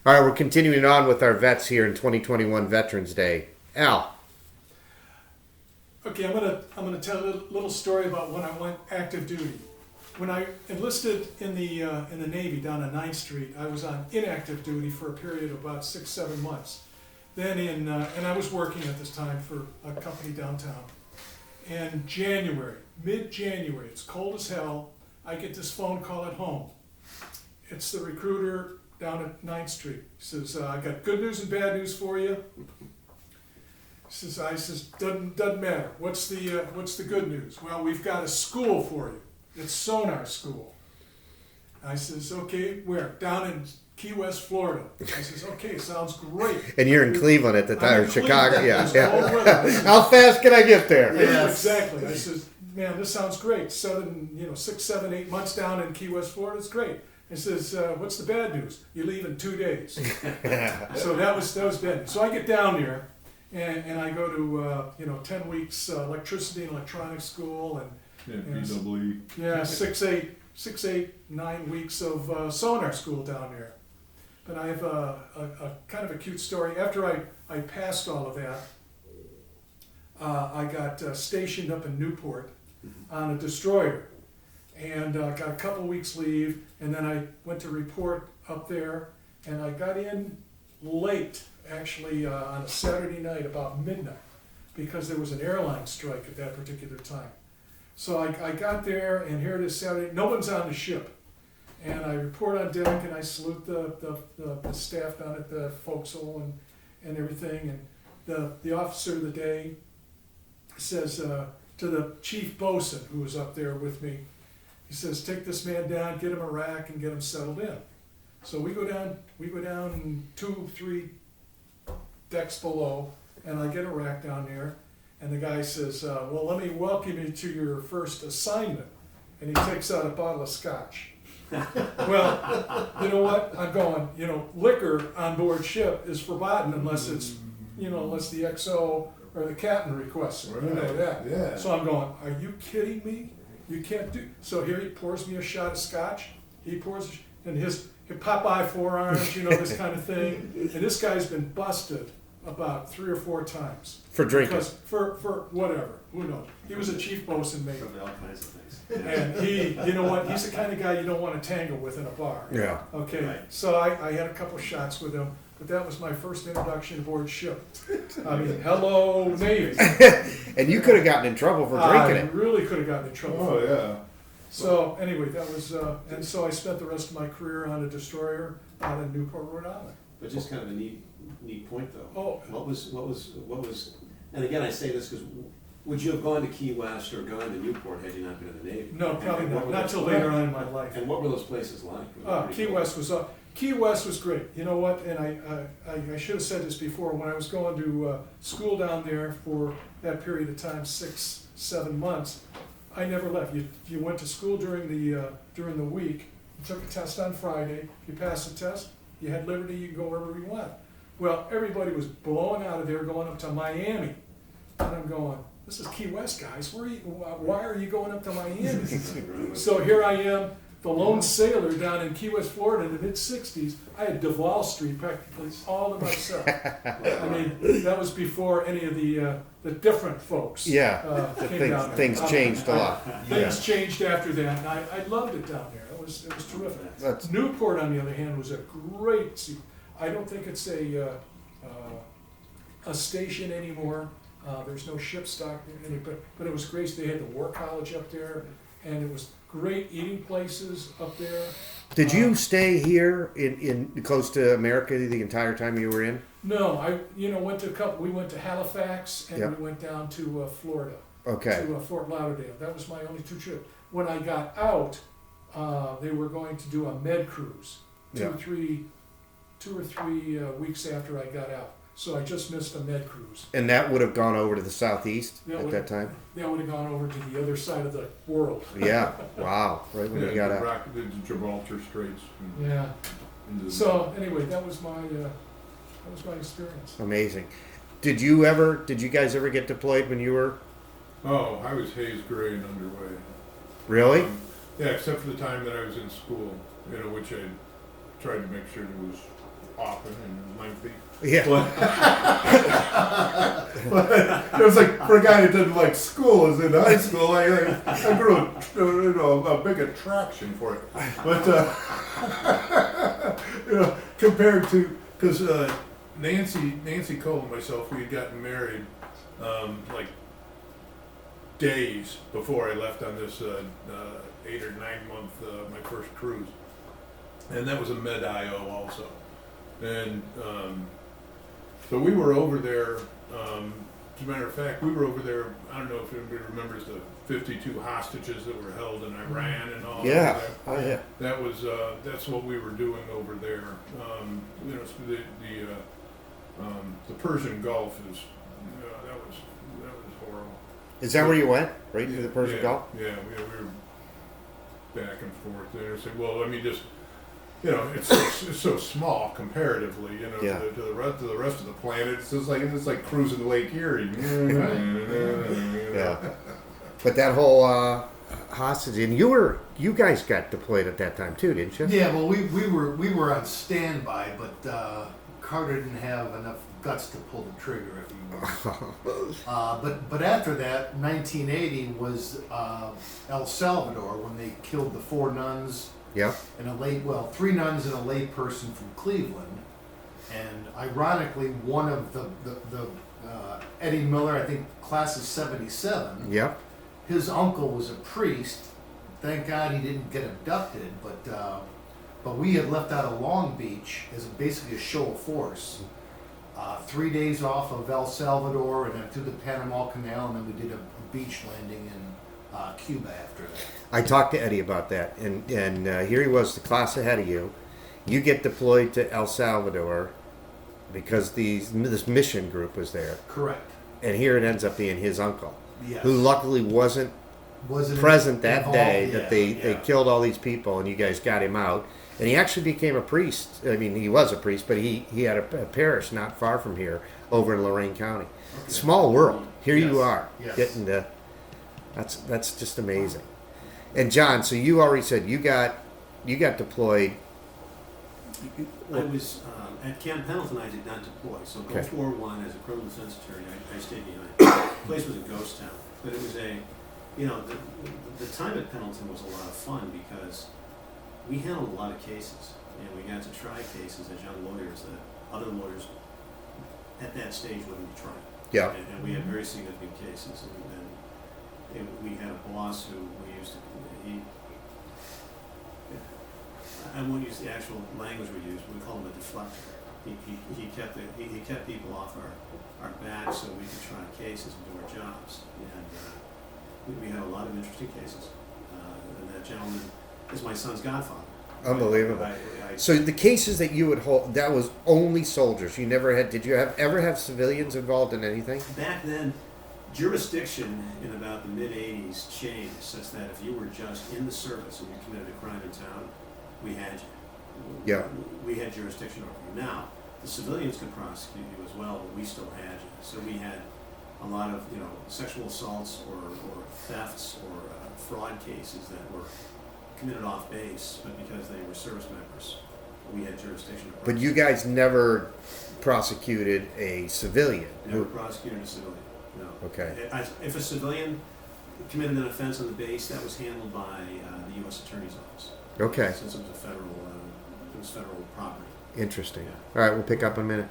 All right, we're continuing on with our vets here in 2021 Veterans Day. Al. Okay, I'm gonna tell a little story about when I went active duty. When I enlisted in the Navy down on 9th Street, I was on inactive duty for a period of about 6-7 months. Then and I was working at this time for a company downtown. In January, mid-January, it's cold as hell. I get this phone call at home. It's the recruiter down at 9th Street. He says, I got good news and bad news for you. He says, doesn't matter. What's the good news? Well, we've got a school for you. It's sonar school. I says, okay, where? Down in Key West, Florida. I says, okay, sounds great. And you're in Cleveland at the time, or Chicago, Cleveland. yeah. How fast can I get there? Yes. Exactly. I says, man, this sounds great. 6, 7, 8 months down in Key West, Florida, it's great. He says, what's the bad news? You leave in 2 days. So that was bad. So I get down there, and I go to 10 weeks electricity and electronics school, and PWE. yeah, 6, 8, 9 weeks of sonar school down there. But I have a kind of a cute story. After I passed all of that, I got stationed up in Newport on a destroyer, and got a couple weeks leave, and then I went to report up there, and I got in late, actually on a Saturday night about midnight, because there was an airline strike at that particular time. So I got there, and here it is Saturday, no one's on the ship. And I report on deck, and I salute the staff down at the forecastle and everything, and the officer of the day says to the chief bosun who was up there with me, he says, take this man down, get him a rack, and get him settled in. So we go down 2-3 decks below, and I get a rack down there, and the guy says, well, let me welcome you to your first assignment. And he takes out a bottle of scotch. Well, you know what? I'm going, liquor on board ship is forbidden unless it's, unless the XO or the captain requests it. You know that. Yeah. So I'm going, are you kidding me? You can't do. So here he pours me a shot of scotch. He pours, and his Popeye forearms, this kind of thing. And this guy's been busted about 3 or 4 times. For drinking. Because for whatever, who knows? He was a chief bosun mate. Probably all kinds of things. And he, you know what, he's the kind of guy you don't want to tangle with in a bar. Yeah. Okay, Right. so I had a couple shots with him, but that was my first introduction aboard ship. I mean, hello, Navy. And you could have gotten in trouble for drinking I it. really could have gotten in trouble Oh, for it. yeah. So anyway, that was, and so I spent the rest of my career on a destroyer out in Newport, Rhode Island. But just kind of a neat point though. Oh. What was, and again, I say this because would you have gone to Key West or gone to Newport had you not been in the Navy? No, probably And what not, were not those- till later on in my life. And what were those places like? Were they pretty Key cool? West was great. You know what? And I should have said this before. When I was going to school down there for that period of time, 6-7 months, I never left. You went to school during the week. You took a test on Friday. If you passed the test, you had liberty. You could go wherever you want. Well, everybody was blowing out of there, going up to Miami, and I'm going, this is Key West, guys. Why are you going up to Miami? So here I am, the lone sailor down in Key West, Florida in the mid-60s. I had Duval Street practically all to myself. I mean, that was before any of the different folks Yeah. came down there. Things changed a lot. Things changed after that, and I loved it down there. It was terrific. That's- Newport, on the other hand, was a great. I don't think it's a station anymore. There's no ship stock in it, but it was great. They had the War College up there, and it was great eating places up there. Did you stay here in close to America the entire time you were in? No, I went to a couple. We went to Halifax, and Yep. we went down to Florida, Okay. to Fort Lauderdale. That was my only 2 trips. When I got out, they were going to do a med cruise, Yeah. 2 or 3 weeks after I got out. So I just missed a med cruise. And that would have gone over to the southeast That at would- that time? That would have gone over to the other side of the world. Yeah. Wow. Right when you got out. The Gibraltar Straits. Yeah. And So anyway, that was my experience. Amazing. Did you guys ever get deployed when you were? Oh, I was Hayes Gray and underway. Really? Yeah, except for the time that I was in school, which I tried to make sure it was off Yeah. It was like for a guy who didn't like school, is in high school. I grew a big attraction for it. But compared to because Nancy Cole and myself, we had gotten married like days before I left on this 8 or 9 month my first cruise, and that was a Med-IO also, and so we were over there. As a matter of fact, we were over there. I don't know if anybody remembers the 52 hostages that were held in Iran and all. Yeah. That. Oh yeah. That was that's what we were doing over there. So the Persian Gulf is that was horrible. Is that where you went? Right to the Persian Yeah, Gulf? Yeah, we were back and forth there. So, well, I mean, just it's so small comparatively, Yeah. to the rest of the planet. It's like cruising Lake Erie. Yeah. But that whole hostage, and you guys got deployed at that time too, didn't you? Yeah, well, we were on standby, but Carter didn't have enough guts to pull the trigger, if you will. But after that, 1980 was El Salvador when they killed the 4 nuns Yeah. and 3 nuns and a lay person from Cleveland. And ironically, one of the Eddie Miller, I think class of 77. Yeah. His uncle was a priest. Thank God he didn't get abducted, but we had left out of Long Beach as basically a show of force. 3 days off of El Salvador and then through the Panama Canal, and then we did a beach landing in Cuba after that. I talked to Eddie about that, and here he was, the class ahead of you. You get deployed to El Salvador because this mission group was there, Correct. and here it ends up being his uncle, Yes. who luckily wasn't present that day that they killed all these people, and you guys got him out. And he actually became a priest. I mean, he was a priest, but he had a parish not far from here, over in Lorain County. Okay. Small world. Here Yes. you are, Yes. getting to. That's just amazing. And John, so you already said you got deployed. I was at Camp Pendleton. I did not deploy. So Okay. Gulf War I, as a criminal defense attorney, I stayed behind. The place was a ghost town, but it was the time at Pendleton was a lot of fun because we handled a lot of cases, and we got to try cases as young lawyers that other lawyers at that stage wouldn't be trying. Yeah. And we had very significant cases, and we had a boss who we used to, I won't use the actual language we used, but we called him a deflector. He kept people off our backs so we could try cases and do our jobs. And we had a lot of interesting cases. And that gentleman is my son's godfather. Unbelievable. I So the cases that you would hold, that was only soldiers. You never had. Did you ever have civilians involved in anything? back then, jurisdiction in about the mid-'80s changed such that if you were just in the service and you committed a crime in town, we had you. Yeah. We had jurisdiction over you. Now, the civilians could prosecute you as well, but we still had you. So we had a lot of, sexual assaults or thefts or fraud cases that were committed off base, but because they were service members, we had jurisdiction. But you guys never prosecuted a civilian. Never prosecuted a civilian, no. Okay. If a civilian committed an offense on the base, that was handled by the U.S. Attorney's Office. Okay. Since it was federal property. Interesting. Yeah. All right, we'll pick up in a minute.